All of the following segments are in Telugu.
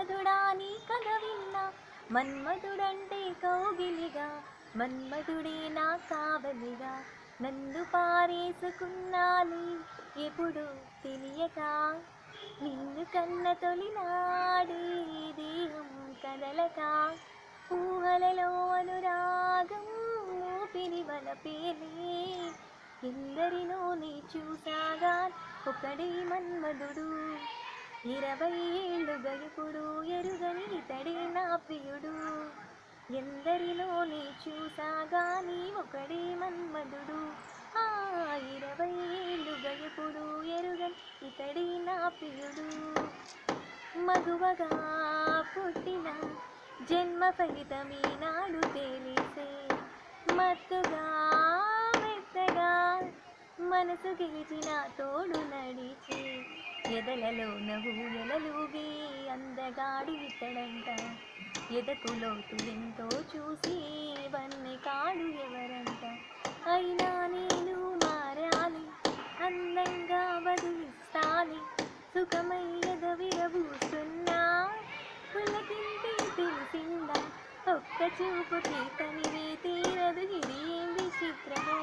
మన్మధుడా నీ కథ విన్నా, మన్మధుడంటే కౌగిలిగా, మన్మధుడే నా కావలిగా, నన్ను పారేసుకున్నాలి ఎప్పుడు తెలియక, నిన్ను కన్న తొలినాడే దేహం కదలక, ఊహలలో అనురాగం ఊపిరి వలపేలే, ఎందరినో నీ చూసాగా ఒకడే మన్మధుడు, 20 ఏళ్ళుగా ఎప్పుడు ఎరుగని ఇతడే నా ప్రియుడు, ఎందరిలో నీ చూసాగా నీ ఒకడే మన్మధుడు, 20 ఏళ్ళుగా ఎప్పుడు ఎరుగని ఇతడే నా ప్రియుడు, మగువగా పుట్టిన జన్మ ఫలితమీ నాడు తేలిసే, మత్తుగా మెత్తగా మనసు గెలిచిన తోడు నడిచే, ఎదలలో నవ్వులలుగే అందగాడు ఇతడంట, ఎదకు లోతు ఎంతో చూసి వన్నె కాడు ఎవరంట, అయినా నేను మారాలి అందంగా వదిలిస్తాలి, సుఖమయ్యద విరబూస్తున్నా పులకింతే తెలిసిందా, ఒక్క చూపుకి తనివే తీరదు ఇది ఏం విచిత్రమో,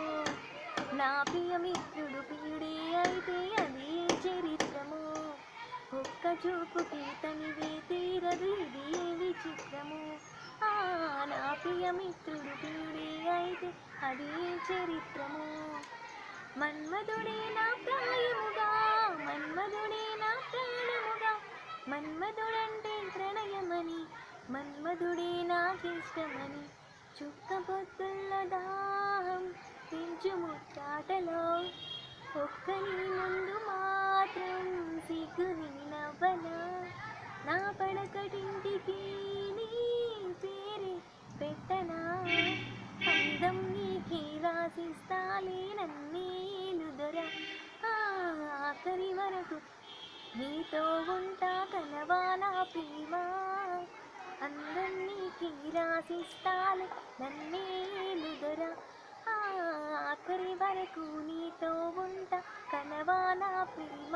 నా ప్రియమిత్రుడు ప్రియుడే అయితే అది చరిత్రము, ఒక్క చూపుకి తనివే తీరదు ఇది ఏ విచిత్రము, నా ప్రియమిత్రుడు ప్రియుడే అయితే అది చరిత్రము, మన్మధుడే నా ప్రాయముగా, మన్మధుడే నా ప్రాణముగా, మన్మధుడంటే ప్రణయమని, మన్మధుడే నాకిష్టమని, చుక్క పొత్తుల దాహం పెంచు ముచ్చాటలో, ఒక్కని ముందు మాత్రం సిగ్గుని నవ్వనా, నా పడకటింటికి నీ పేరే పెట్టనా, అందం నీకే రాసిస్తాలే నన్నేలు దొర, ఆఖరి వరకు నీతో ఉంటా కలవా నా ప్రేమ, అందం నీకే రాసిస్తాలే నన్నేలు దొర, ఆఖరి వరకు నీతో ఉంటా కలవా నా ప్రేమ.